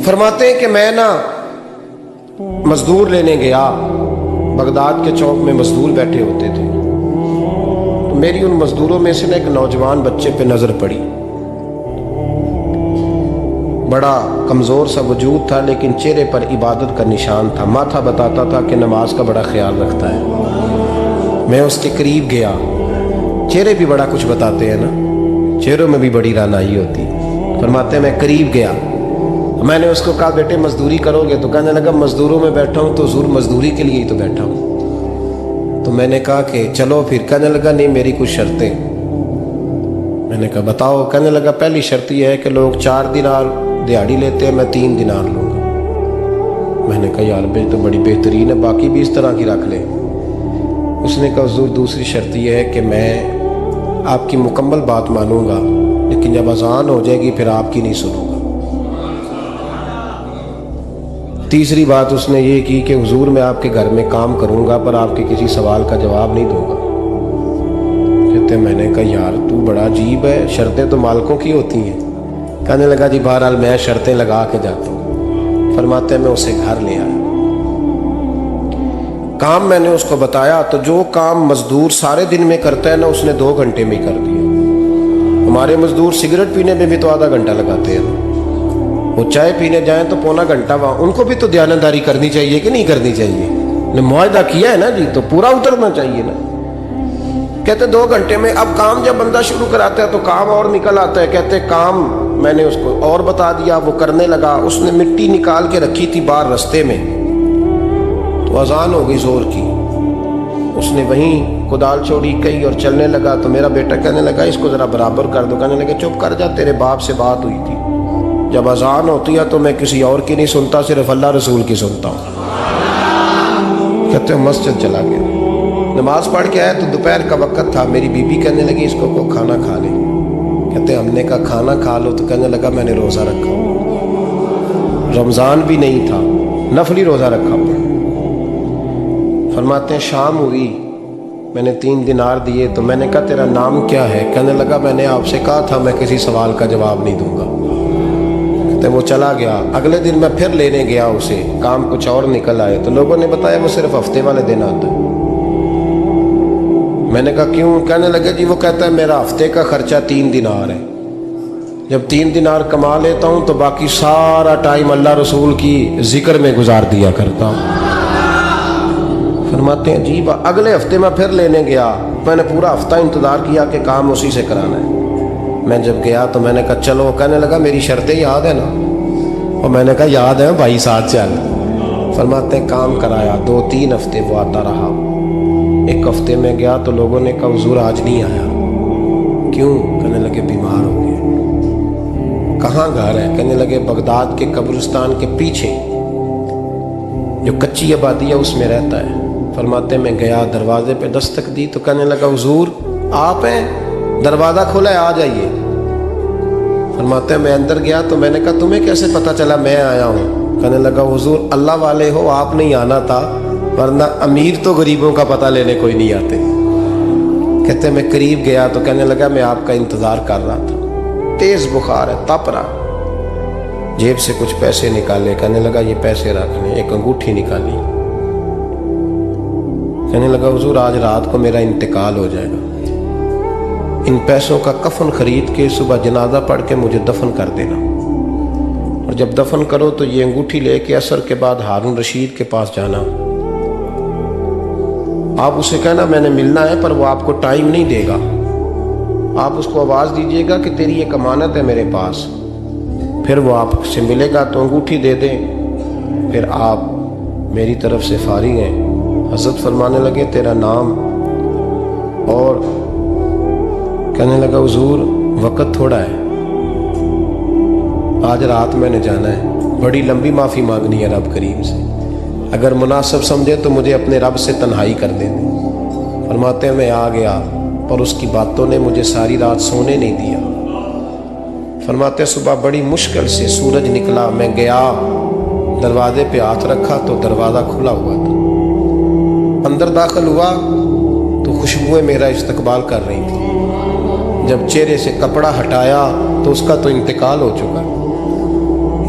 فرماتے ہیں کہ میں نا مزدور لینے گیا، بغداد کے چوک میں مزدور بیٹھے ہوتے تھے، تو میری ان مزدوروں میں سے نا ایک نوجوان بچے پہ نظر پڑی۔ بڑا کمزور سا وجود تھا لیکن چہرے پر عبادت کا نشان تھا، ماتھا بتاتا تھا کہ نماز کا بڑا خیال رکھتا ہے۔ میں اس کے قریب گیا، چہرے بھی بڑا کچھ بتاتے ہیں نا، چہروں میں بھی بڑی رانائی ہوتی۔ فرماتے ہیں میں قریب گیا، میں نے اس کو کہا بیٹے مزدوری کرو گے؟ تو کہنے لگا مزدوروں میں بیٹھا ہوں تو حضور مزدوری کے لیے ہی تو بیٹھا ہوں۔ تو میں نے کہا کہ چلو پھر۔ کہنے لگا نہیں میری کچھ شرطیں۔ میں نے کہا بتاؤ؟ کہنے لگا پہلی شرط یہ ہے کہ لوگ 4 دینار دیہاڑی لیتے ہیں، میں 3 دینار لوں گا۔ میں نے کہا یار بھائی تو بڑی بہترین ہے، باقی بھی اس طرح کی رکھ لیں۔ اس نے کہا حضور دوسری شرط یہ ہے کہ میں آپ کی مکمل بات مانوں گا لیکن جب اذان ہو جائے گی پھر آپ کی نہیں سنوں گا۔ تیسری بات اس نے یہ کی کہ حضور میں آپ کے گھر میں کام کروں گا پر آپ کے کسی سوال کا جواب نہیں دوں گا۔ کہتے میں نے کہا یار تو بڑا عجیب ہے، شرطیں تو مالکوں کی ہوتی ہیں۔ کہنے لگا جی بہرحال میں شرطیں لگا کے جاتا ہوں۔ فرماتے ہیں میں اسے گھر لے آیا، کام میں نے اس کو بتایا تو جو کام مزدور سارے دن میں کرتا ہے نا اس نے 2 گھنٹے میں کر دیا۔ ہمارے مزدور سگریٹ پینے میں بھی تو آدھا گھنٹہ لگاتے ہیں، وہ چائے پینے جائیں تو پونا گھنٹہ وہاں۔ ان کو بھی تو دیانتداری کرنی چاہیے کہ نہیں کرنی چاہیے؟ نے معاہدہ کیا ہے نا جی تو پورا اترنا چاہیے نا۔ کہتے 2 گھنٹے میں۔ اب کام جب بندہ شروع کراتا ہے تو کام اور نکل آتا ہے۔ کہتے کام میں نے اس کو اور بتا دیا، وہ کرنے لگا۔ اس نے مٹی نکال کے رکھی تھی باہر رستے میں، تو اذان ہو گئی زور کی، اس نے وہیں کدال چھوڑی کئی اور چلنے لگا۔ تو میرا بیٹا کہنے لگا اس کو ذرا برابر کر دو۔ کہنے لگا چپ کر جا، تیرے باپ سے بات ہوئی تھی، جب اذان ہوتی ہے تو میں کسی اور کی نہیں سنتا، صرف اللہ رسول کی سنتا ہوں۔ کہتے ہیں مسجد چلا گیا، نماز پڑھ کے آیا تو دوپہر کا وقت تھا۔ میری بیوی کہنے لگی اس کو کھانا کھا لے۔ کہتے ہم نے کہا کھانا کھا لو، تو کہنے لگا میں نے روزہ رکھا، رمضان بھی نہیں تھا، نفلی روزہ رکھا۔ فرماتے ہیں شام ہوئی، میں نے 3 دینار دیے تو میں نے کہا تیرا نام کیا ہے؟ کہنے لگا میں نے آپ سے کہا تھا میں کسی سوال کا جواب نہیں دوں گا۔ وہ چلا گیا۔ اگلے دن میں پھر لینے گیا اسے، کام کچھ اور نکل آئے تو لوگوں نے بتایا وہ صرف ہفتے والے دن آتا ہے۔ میں نے کہا کیوں؟ کہنے لگے جی وہ کہتا ہے میرا ہفتے کا خرچہ 3 دینار ہے، جب 3 دینار کما لیتا ہوں تو باقی سارا ٹائم اللہ رسول کی ذکر میں گزار دیا کرتا ہوں۔ فرماتے ہیں عجیب۔ اگلے ہفتے میں پھر لینے گیا، میں نے پورا ہفتہ انتظار کیا کہ کام اسی سے کرانا ہے۔ میں جب گیا تو میں نے کہا چلو، کہنے لگا میری شرطیں یاد ہے نا؟ اور میں نے کہا یاد ہے بھائی ساتھ چل۔ فرماتے ہیں کام کرایا، 2-3 ہفتے وہ آتا رہا۔ ایک ہفتے میں گیا تو لوگوں نے کہا حضور آج نہیں آیا، کیوں؟ کہنے لگے بیمار ہو گئے۔ کہاں گھر ہے؟ کہنے لگے بغداد کے قبرستان کے پیچھے جو کچی آبادی ہے اس میں رہتا ہے۔ فرماتے ہیں میں گیا، دروازے پہ دستک دی تو کہنے لگا حضور آپ ہیں؟ دروازہ کھولا ہے آ جائیے۔ فرماتے ہیں میں اندر گیا تو میں نے کہا تمہیں کیسے پتہ چلا میں آیا ہوں؟ کہنے لگا حضور اللہ والے ہو، آپ نہیں آنا تھا، ورنہ امیر تو غریبوں کا پتہ لینے کوئی نہیں آتے۔ کہتے میں قریب گیا تو کہنے لگا میں آپ کا انتظار کر رہا تھا، تیز بخار ہے، تپ رہا۔ جیب سے کچھ پیسے نکالے، کہنے لگا یہ پیسے رکھ لیں۔ ایک انگوٹھی نکالی، کہنے لگا حضور آج رات کو میرا انتقال ہو جائے گا، ان پیسوں کا کفن خرید کے صبح جنازہ پڑھ کے مجھے دفن کر دینا، اور جب دفن کرو تو یہ انگوٹھی لے کے عصر کے بعد ہارون رشید کے پاس جانا، آپ اسے کہنا میں نے ملنا ہے پر وہ آپ کو ٹائم نہیں دے گا، آپ اس کو آواز دیجئے گا کہ تیری ایک امانت ہے میرے پاس، پھر وہ آپ سے ملے گا تو انگوٹھی دے دیں، پھر آپ میری طرف سے فارغ ہیں۔ حضرت فرمانے لگے تیرا نام؟ اور کہنے لگا حضور وقت تھوڑا ہے، آج رات میں نے جانا ہے، بڑی لمبی معافی مانگنی ہے رب کریم سے، اگر مناسب سمجھے تو مجھے اپنے رب سے تنہائی کر دے دیں۔ فرماتے ہیں میں آ گیا پر اس کی باتوں نے مجھے ساری رات سونے نہیں دیا۔ فرماتے ہیں صبح بڑی مشکل سے سورج نکلا، میں گیا دروازے پہ ہاتھ رکھا تو دروازہ کھلا ہوا تھا، اندر داخل ہوا تو خوشبوئیں میرا استقبال کر رہی تھی، جب چہرے سے کپڑا ہٹایا تو اس کا تو انتقال ہو چکا۔